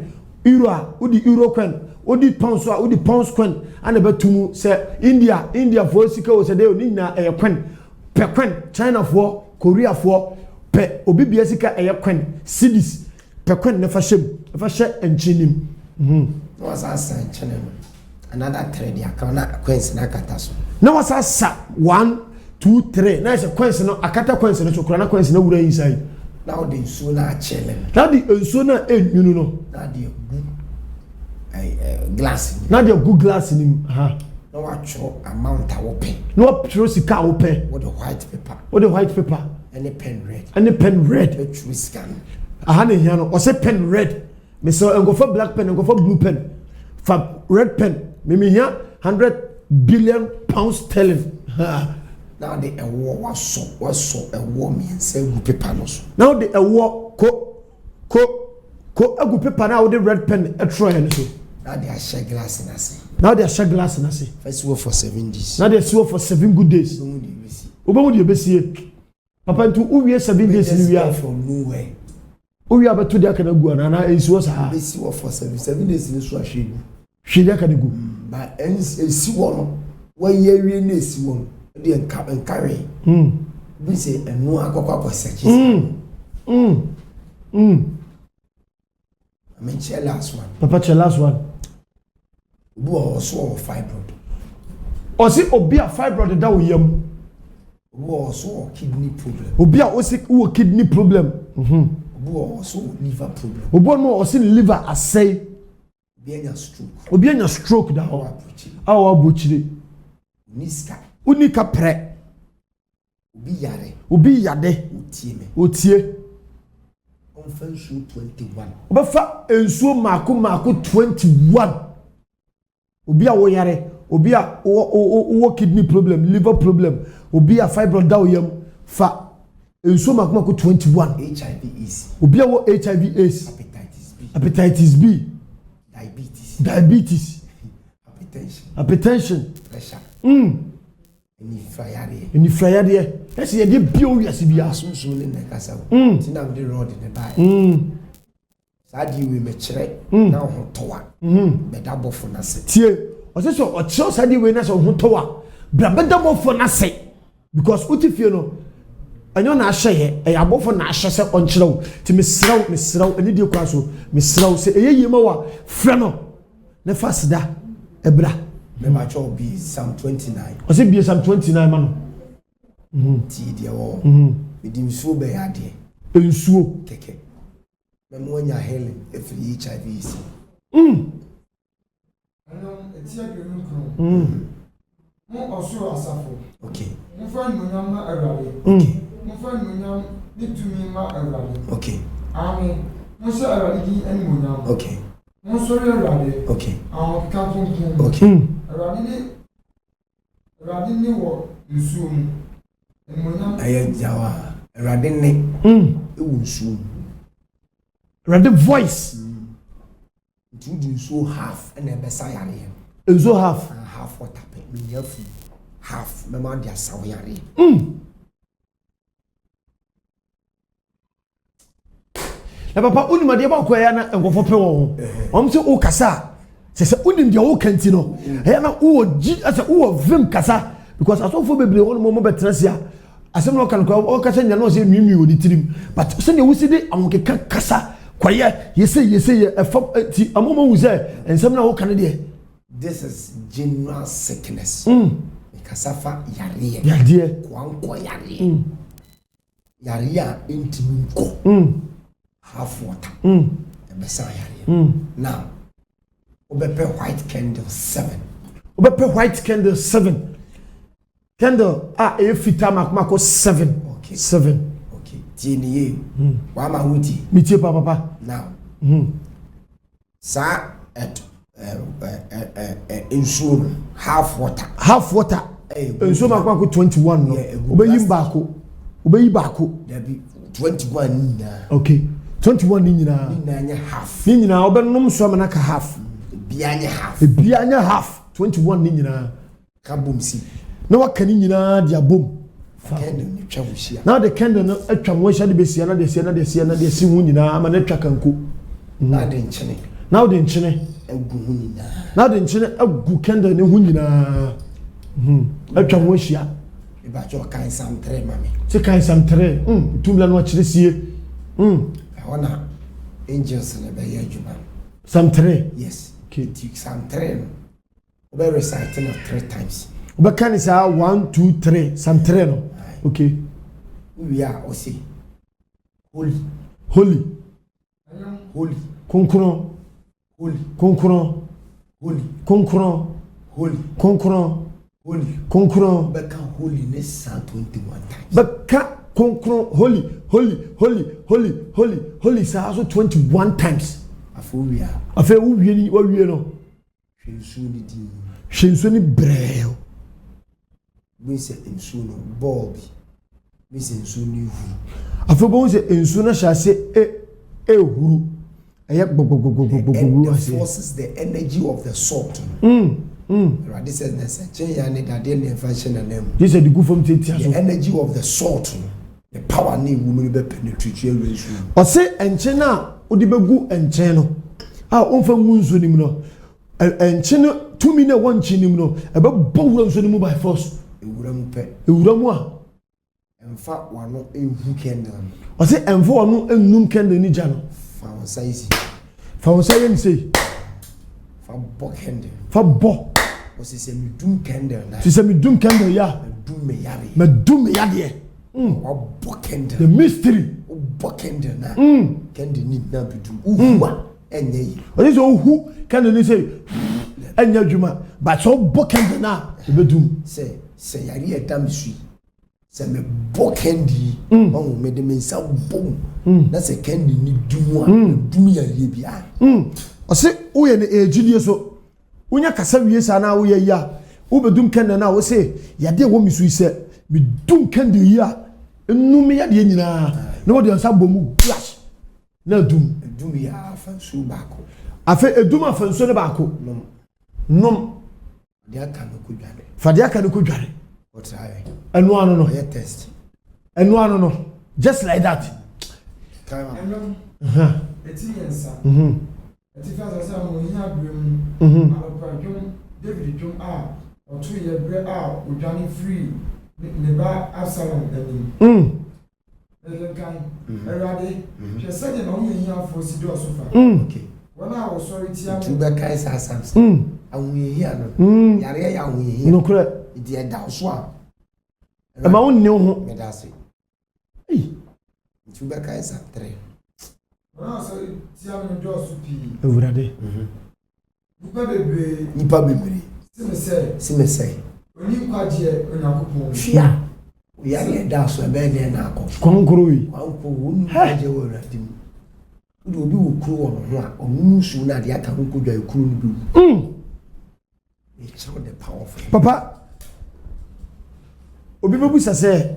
euro wo di euro quen wo di pounds wo di pounds quen ana betumu se India for sika wo se de oni na quen pe quen China for Korea for pe obibia sika quen cities pe quen ne fa hye enchinim no was asa enchene another trade ya kana quench na kata so na was asa 1 2 3 na se quench no akata quench no chokura na quench na wura inside now the so na chele na the enso na enwunu no na the glass na the good glass ni ha no wa cho amount a wo pen no wa sika wo pen with the white paper and a pen red which scan aha ne hia no o se pen red me so go for black pen go for blue pen for red pen me hia 100 billion pounds sterling now the was so a woman say good paper no so now the ko agu paper na wo the red pen e tro hen so now the share glass na say Now they share glass na say. First work for 7 days. Now they see for 7 good days. Oba mu besie. Papa ntu uwie 7 days ni wia from nowhere. Uwie abeto dia kana gu na ensuo sa. Besi work for 7 days ni so ahwe. Hwe dia kana gu. Ba esi wo no. Wa ye wie na esi wo no. De encarry. Bi say enu akokwa search. I mean, the last one. Papa, the last one. Who also fibroid. Or see, Obia fibroid that we yam. Who also kidney problem. Obia also kidney problem. Who also liver problem. Obo no also liver assay. Obianya stroke. Obianya stroke da ho. Awa buchire. Niska. Unika pre. Obi yare. Obi yade. Otie. Conference 21. Obefa ensuo mako 21. Obi a wo yare, obi a wo kidney problem, liver problem, obi a fibroid da oyam fa ensuo mako 21. HIV/AIDS. Obi a wo HIV/AIDS. Hepatitis B. Diabetes. Hypertension. Pressure. Ni frayade. Ese ye de bio wiase bia. Sunsun ne nekasa. Tina am de road ne bae. Sadi we me kire na ho towa. Be da bofo na se. Tie. O se so o kire sadi we na so ho towa. Bra be da bofo na se. Because utifie no anyo na ahye e abofo na ahye se on kire wo. Ti mesraw ani die kwa so. Mesraw se eyeyema wa fra no. Ne fasida ebra. Me ma cho be Psalm 29. O se be Psalm 29 mano. Ti dia wo. Me dim so be ade. Ensuo keke. Me mo nya healing every HIV is. Etia genu kro. Mo oso asafo. Okay. Mo fa nonyam na awrade. Okay. Mo fa nonyam ni tumi ma awrade. Okay. Amen. Mo se awrade di eni monyam. Okay. Mo so re awrade. Okay. Awon ka tun. Okay. Awrade ni wo nsuo mu. Eni monyam Aya jawa. Awrade ne. Ewu nsuo. Awrade voice. Do so half and then besayare. Enzo half. Half water pe. Me yafu. Half. Me ma dia saware. Na papa unima de ba kwaya na enkofo pe wo. Om se o kasa. Se unim de o kanti no. Eya na o ji asa o vim kasa because asofo bebre won mo betrasia. Asem no kan kwa o kasa nya no se nwimi oni tirim. But se ne wusi de awonkeka kasa kwaya yese ti amomo wu se ensem na wo kan de. This is general sickness. Kasafa yare. Yade. Kwanko yare. Yare a intimi ko. Half water. Ebesa yare. Now, obepe white candle 7. Obepe white candle 7. Candle e fita makmako 7. Okay. 7. Okay. Tieniye. Wa ma wuti. Mitie papa. Now. Sa at insume half water. Half water. Enso makmako 21 no. Obeyi baako. Obeyi baako. There be 21 na. Okay. 21 ni nyina. Ni anya half. Ni nyina obenom so amana ka half. Bianya half. Bianya half. 21 ni nyina. Ka bom si. Na waka ni nyina dia bom. Candle ni twa wuhia. Now the candle no atwa mo hia de besia na de si hu nyina ama na twa kanko. Na de nchene. Now the nchene Egu hu nyina. Now the nchene agu candle ni hu nyina. Atwa mo hia. E ba jo kan Psalm 3 mami. Se kan Psalm 3. Tumla no akire sie. Ona angels na be ya juma. Psalm 3. Yes. Okay. Psalm 3. We recite it 3 times. Oba kan isa 1 2 3 Psalm 3 no. Okay. We are osi. Holy. Holy. Holy. Konkron. Holy. Konkron. Holy. Konkron. Holy. Konkron. Holy. Konkron. Beka holiness 21 times. Beka konkron holy holy say also 21 times. Afo we are. Afa wo wie no. Hwensu ni di. Hwensu ni breo. We say ensu no bulb. We say ensu ni hu. Afa bo say ensu na hyase huru. Eye gbogbogbogbogbogbo ase. Forces the energy of the salt. Radi says nese chen ya ne dade ne function na name. This is the good from tia so. The energy of the salt, the power ne woman be penetrate you really soon. O se enche na odi begu enche no. Ah onfa ngunzo nim no. Enche no tumi na wonche nim no. E be bo wura nso nim by force. Ewura mu pe. Ewura mu a Emfa wano ehu candle. O se emfa wano ennum candle ni ja no. Fa won size. Fa won say say. Fa bo candle. Fa bo. O se mi dum candle na. Si se mi dum candle ya. Dum me yare. Me dum me yade. O bo candle. The mystery. O bo candle na. Candle ni na bidum. Uhuwa enye yi. O se ohu candle ni say enya djuma but so bo candle na e be dum. Se yare e dam sui. Se me bo candle. O me de me nsa bom. Na se candle ni dum a dum yare bia. O se wo ye ne ejidie so. Unya kasa wie sa na wo ye ya wo bedum kende na wo se yade wo misu ise me dum kende ya enu me yade nyina na wo de nsa bomu glass na dum ya fansu bako afa edum afanso ne bako nom de aka no ko dware fa de aka no ko dware o try enu anu no ye test enu anu no just like that kama eti yensa eti fa sa mo nya brem alopajum David jum a otu ye bre a odwane free ne ba Absalom enim elekan erade je said na mo nya fo si do so fa okay wana wo sorry ti am tu be kai sa Samson awuye ya no yare ya awuye no kure di e da so a e ma won ne ho me da se tu be kai sa 3 wana so ti am do so pi ewurade nipa bebre sime say oni kwaje onyankopon fia yare da so be ne na akọ konkoro yi wanko wonu kwaje wo radi mu do obi wo kuro wo ho a onu su na de aka nko dwa kuro no bi it's all the powerful papa obi bebu sase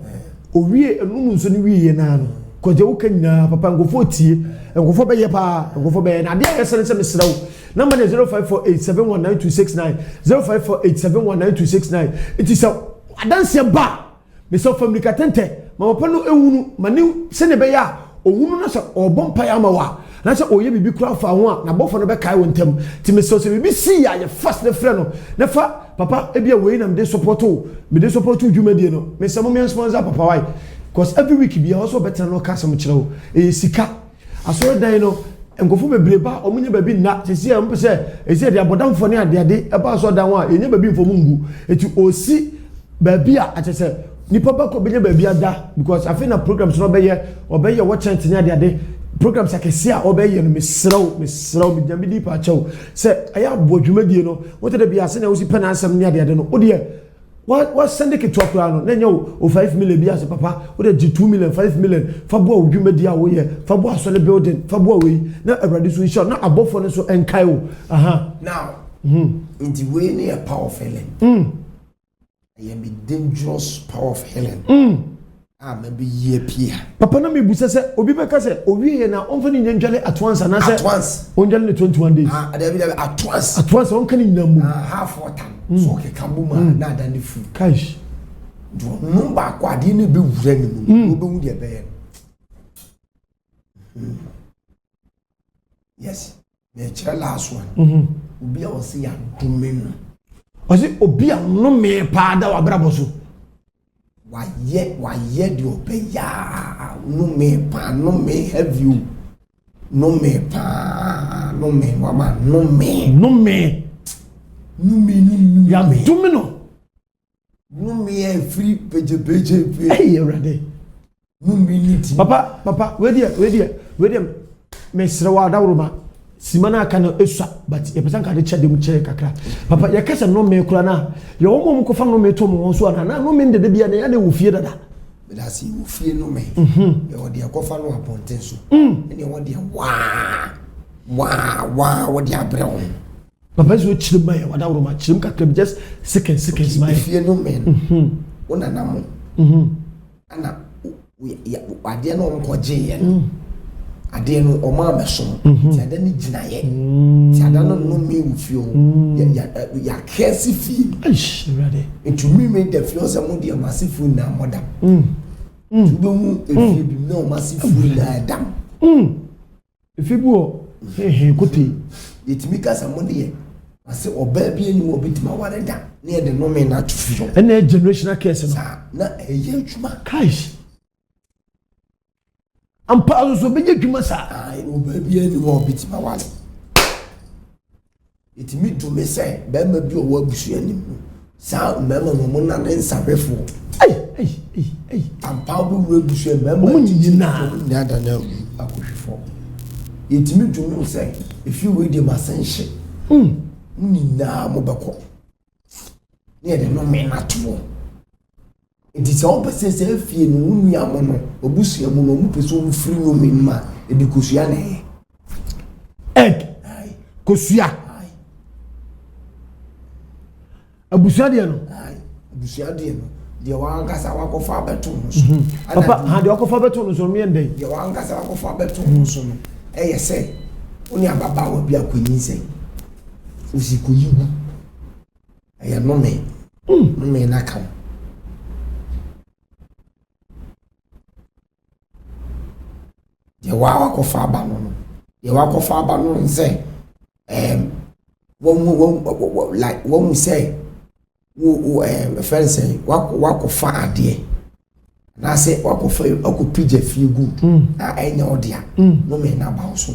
owie enu nso ni wie na no kwaje wo kanyina papa ngofo tie ngofo be ye pa ngofo be na de yesere se mesra wo number 0548719269 0548719269 it is a adanse ba me so family katente ma papa no ewunu ma ni se ne be ya owunu na so obompa ya ma wa na se oye bibi kura fa ho a na bofo no be kai wontem ti me so se bibi si ya ye first ne frɛ no na fa papa e bia we na me de support dwumadie no me se mo me sponsor papa why because every week bia also better no ka some kyerɛ wo e sika asoro dan no engofo bebreba omunye babi na sisi am pese esi de abodamfo ne ade eba so dan wa enye babi mfo mungu eti osi babi a achese nipa ba ko benye babi ada because afi na programs no obeye watch chant ne ade programs akese a obeye no mesrew me jambi pa chew se aya bodwumadie no wote de bia se na osi pena ansam ne ade no ode what send ke twakura no na nyo o 5 million bia se papa o de 2 million 5 million fa bo odwumadi a wo ye fa bo asole building fa bo we na awrade so insure na abofo no so enkai wo now in we need a power of healing I am a dangerous power of healing maybe ye pia papa na me busa se obi be ka se owie ye na onfa ni nyanjale at once na se onjale ne 21 days at once on kan ni namu half water so ke kabuma na da ne fu kaish do no ba kwa de ne be wura ni mu obe hu de be ye yes me chere last one obi a o se ya dumenu o se obi a no me pa da wa brabo so why do obey ya no me pa no me have you no me pa no me mama no me ya domino no me free page hey ready no me need papa we dia me srewa da wuruma simana kana eswa but ye pesan ka de chede mu chere kakra papa ye kasa no me kura na ye wo mo ko fa no me to mo so na no me ndede bia na ya de wo fie dada be da si wo fie no me ye wo de ko fa no aponten so ne wo de wa wo de abre wo papa so chire ma ye wada wuruma chire kakra just seconds my fie no me wona na mo ana ya ade na on ko je ye ade no ɔma abesom ti ada ne ginaye ti ada no no me ufio ya kesi fi eish ready it me make the feel say mo de massive na modam to be mu efie bi na massive na dam efie bu o kote yetimi ka sa mo de ase oba bi ani wo bitima ware da na de no me na to fio na generational case no na eye adwuma kaish ampa so beje dwuma sa oba bi ani wo bitima ware yetimi do me say be ma bi o wo abusu ani sa mema no mo na nsabefo ei ampa bi wo abusu mema mo nyina na da na akohwefo yetimi do me say if you we dey masanhye nyina mo beko ne de no me na to it is all pese afie no nua mo no obusu mu no mo pese o free no me ma e di kosua na egg kosua abusua de no abusua de no de wa ngasa wa kofa beto no so papa ha de kofa beto no so me ndey de wa ngasa wa kofa beto no so no eye say oni ababa wa bi akonyi say usikoyigu eye no me na kam de wa kofa ba no de wa kofa ba no say won say wo friend say wako fa ade na say wako fa akopije fie good enya odia no me na ba so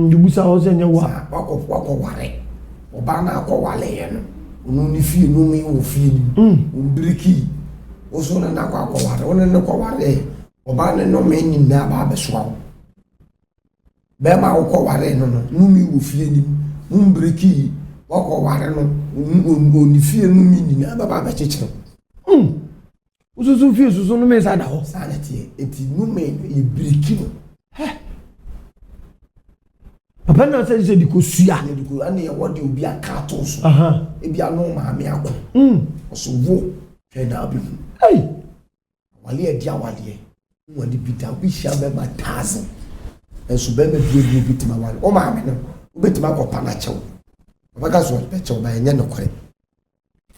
dubusa ho se nya wa wako ware oba na akowale ye no onu ni fie no me wo fie ni obriki oso na akoware onu ne kware oba ne no me ni na ba besoa be ma akoware no no mi wo fie ni mbriki wako ware no oni fie no mi ni na baba ba cheche ususu fie susu no me sa da ho sa na tie eti no me e briki no papa na se di kosua na di ko ani e wodi obi aka to so e bia no ma me akọ so wo hwe na bi ei wale e dia wale wodi bi da bi sha be ma 1000 enso be me bi bitima wale o ma me no obetima akọ na chew baka so pe chew ba enye no kore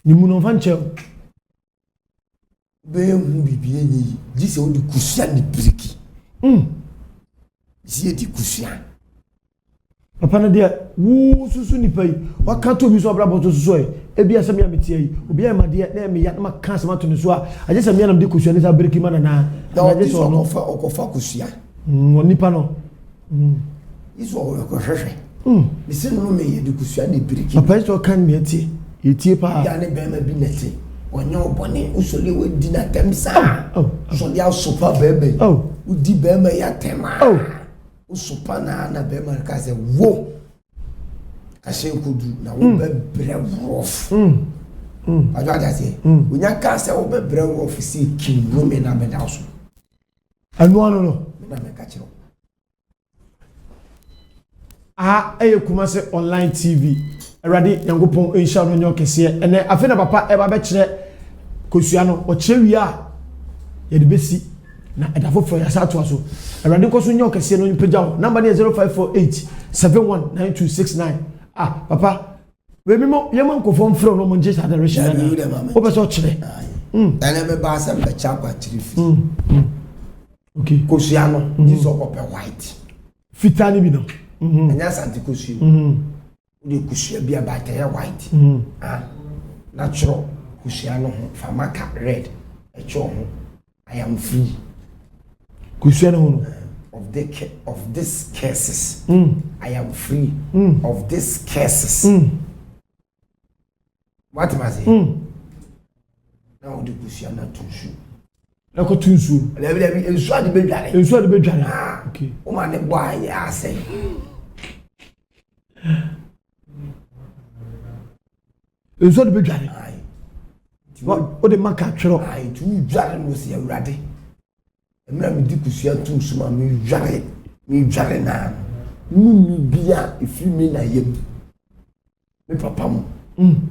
ni mu no fan chew be hu bibi enyi ji se odi kusua ni briki ji edi kusua papa na dia wo susu ni pai waka to bi so abra boto susu e bia se me ametie yi obi ma dia na me ya na maka se mato ne so a aje se me na de kusua ni sa briki mana na aje so no fa okofa kusua nipa no iso ko hwehwe bisi no me ye de kusua ni briki papa so kan me atie etie pa ya ne be ma bi nete onye obone usole we di na temsa so dia sopa bebe udi be ma ya tema usupa na be ma ka se wo ka se kudu na wo be bre rof ajo aja se onya ka se wo be bre rof si kin no me na be da so anu anu no na me ka chiro kuma se online tv erade yankopon insha no nyo kese ene afi na papa e ba be kire kosua no o kire wi a ye de besi na edafo fo ya sa to aso erade ko so nyo kese no pagya ho number ne 0548 719269 papa we mi mo ye man ko fo mfro no mo nje sa direction na o be so kire ene me ba sa be cha kwa kire fi okay kosua no ji so ko pe white fitani bi no enya santi kosua udi kosua bi abata ya white natural kosua no ho famaka red echo ho I am free kosua no of these cases I am free of these cases what am I saying now udi kosua na tunsu eko tunsu lebi ensu ade bedware okay o ma ne bo aye ase ensu ade bedware o de maka twero tu dware no se awrade emra me di kusua tunsu ma me dware na mu bia ifi me na yem me papa mu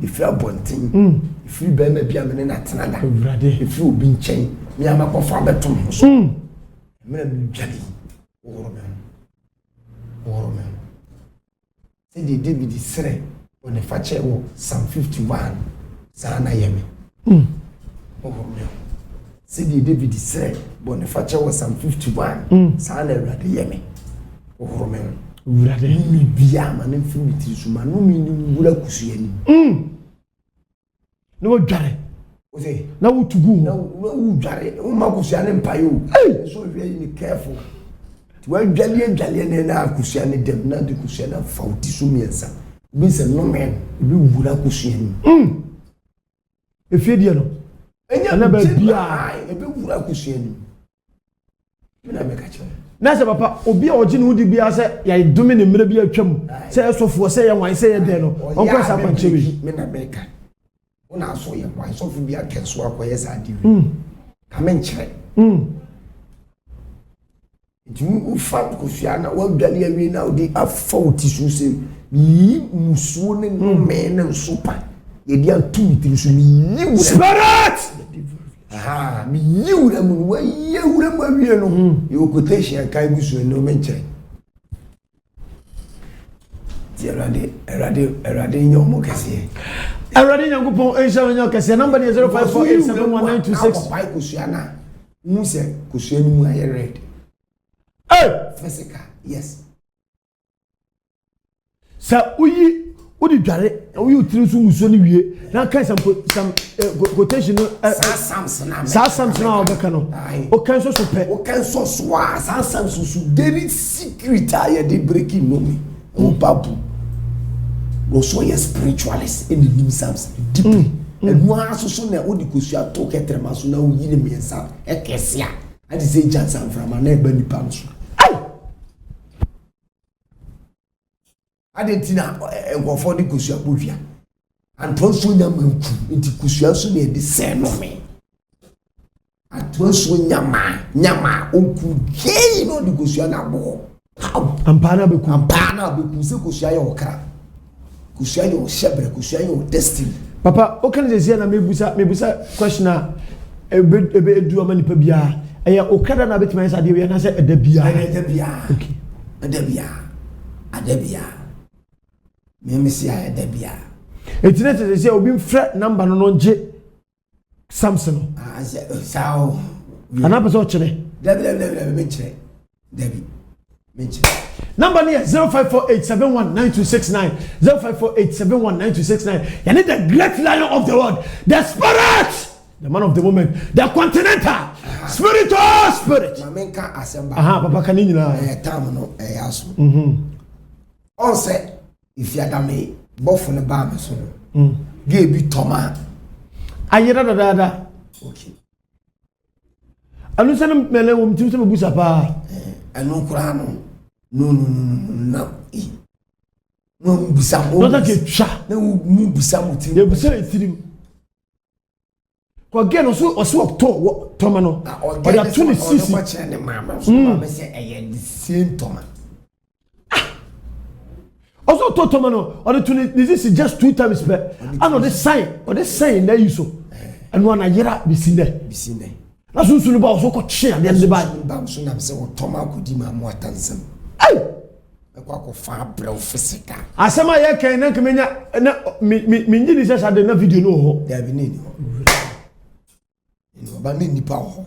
ifi abonten ifi be na bia me na tenada awrade ifi obi nchen me amakofa betom so emra me dware o ro me Oro me. Say the David is sere on the fache wo Psalm 51 sana yeme. Oro me. Say the David is sere on the fache wo Psalm 51 sana Awurade yeme. Oro me. Awurade mi bia ma na mfiri mitiri so ma no mi ni wura kusua ni. No dware. O say na wutugu na wo dware o ma kusua ne mpaye o. So we ni careful. Wa dwale na kusua ne dem na de kusua na fauti so miensa. Bi se no men bi wura kusua ni. Efie die no. Enya na ba bia e bi wura kusua ni. Na me ka che. Na se papa obi a ogi ne wudi bia se ya dumi ne mre bia atwam se esofo se ya wan se ya de no onko sa kwanchewe me na be ka una so ye wan so fu bia kenso akoye sa di ka me nkyere du fa kusua na wa dwale awi na odi afa oti so se yi musuo ne no me ne sopa ye dia tu mitiri so ni wura spirit mi yiwura mu wa yiwura mu awie no yo quotation kai busu no menche ti erade nyomo kase erade nyankopon ensha nyomo kase number 0548719226 pai kusua na mu se kusua ni mu aye red physical yes sa udi dware uyi utiri so muso ni wie na kan some quotation Samson na obeka no o kan so pe o kan so Samson so very secret aye de breaking no me o babu no so ye spiritualist in the Samson deeply and no aso na odi kosua to ketrema so na uyi ne mensa e kesia adi say Jansan from na e ba nipa no so adentina engofo di kusua bovia antonso nyamanku nti kusua so na de se no me antonso nyama onku gei no di kusua na bo ampana beku se kusua ye okra kusua ye oshebre kusua ye destiny papa o kan je na mebusa question a ebe edu amani pa bia eye okada na betima isa de we na se edabia okay adabia memesi a edabia etinete se obi mfre number no nje Samson sao ana pese o kire David number near 0548719269 0548719269 you need the great lion of the world, the spirit, the man of the moment, the continental spiritual spirit mamenka asemba papa kanini na time no aso on say if you adame bofu ne ba me so ge bi toma ayira dada okay anu sanam mele wo mtim se busa pa anu kura no no mo busa mo no take twa na mo busa mo tim ye busa etirim ko ge no so o so toma no o da 26 ma chere ne mama so ma say eye the same toma also toma no or the 20 this is just 2 times per and the sign na you so anu ana yira bisinde na so no ba so ko che ade de ba so na say o toma ko di ma mo atansam ko fa bro physical asema ye kan na kemenya na mi nyini se sade na video no ho da bi ni ho ba ni nipa ho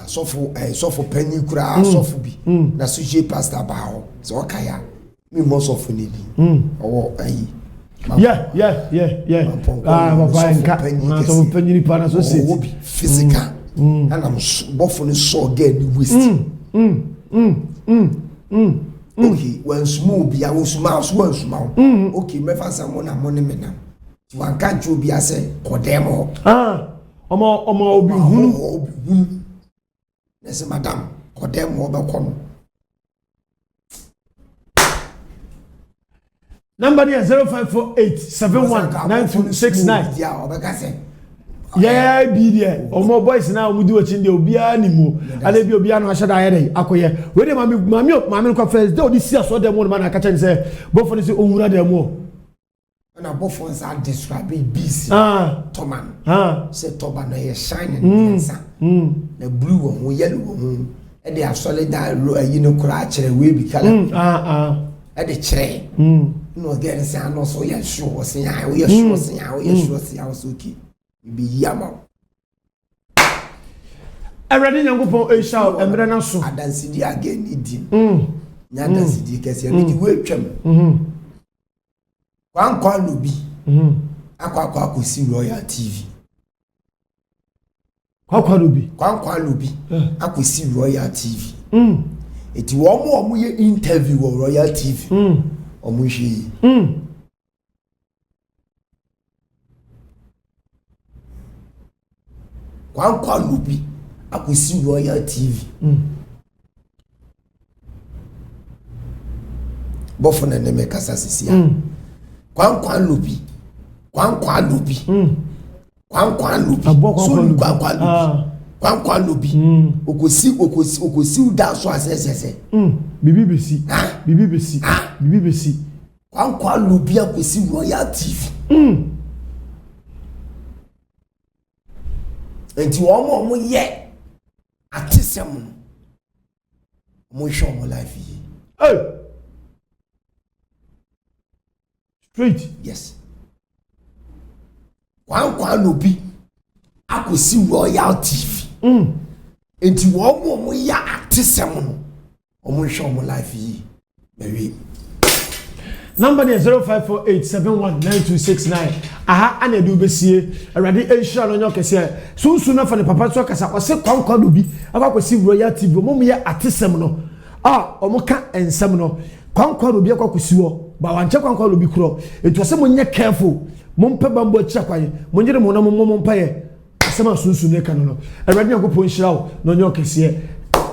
sofo panyi kura sofo bi na so je pastor ba ho so okaya mi mo sofo ni bi owo ayi yeah papa enka na so panyi nipa na so se physical and I'm bofo ni so get the waste okay when small bi a small okay me fa samo na mo ne me na ti wan kan chu bi ase kodemo omo obi hunu nese madam kodemo obekono number is 0548719269 yeah obekase yeah be there omo boys na omudi wachin de obia ni mo ale bi obia no ahada ayere akoye we de mami ko first day odi si aso dem mo na akacha ni say bofo ni say owura dem mo na bofo nsa describe busy toman say toba na ye shine and na blue one yellow one e de asole da yi no kura kire we bi kala e de kire no get say no so ya sure say ya we sure say ya we sure say ya so okay bi yama already Nyankopon e sha emre na so adansidi again ni din nya adansidi kese ni di we twam kwa lobi akwa si Royal TV kwa lobi akwesi Royal TV eti wo mo ye interview wo Royal TV omo hwe kwa lobi akwesi Royal TV bofo na ne mekasa sisia kwa lobi kwa lobi okosi da so asese bibi besi kwa lobi akosi Royal TV enti wo ye atisem mo show mo life yi straight yes kwa lobi akosi Royal TV enti wo mo ya atisem no omo show mo life yi mewi number is 0548719269 aha ana edu besie awrade ehira no nyokese sunsun na fa ne papa so kasa ose kwankwa lobi akosi Royal TV mo ya atisem no omo ka ensem no kwankwa lobi akosi wo ba wanche kwankwa lobi kuro etu ase mo nye careful mo mpe bambo chia kwaye mo nyere mo na mo mpa ye asema sunsun ne ka no awrade Nyankopon hira wo no nyokese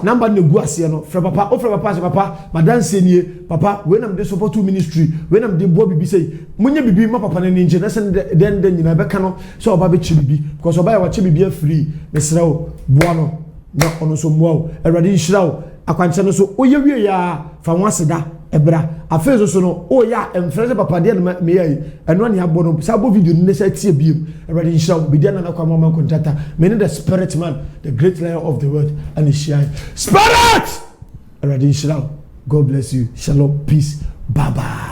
number ne gu ase no fra papa o fra papa se papa madanse nie papa we nam de support ministry we nam de bo bibi sei munye bibi ma papa na ninje na se den nyina be ka no so oba be chi bibi because oba ya wa chi bibi free mesra wo boa no na ono so moa wo awrade hira wo akwanche no so oye wie ya fa waseda ebra afezo so no o ya emfreze papa de na me yayi eno ne abo no sabo video ne se tie biem everybody inshallah be there na kwa mama kontata me the spirit man the great lion of the world and he shine spirit everybody inshallah god bless you shalom peace bye bye.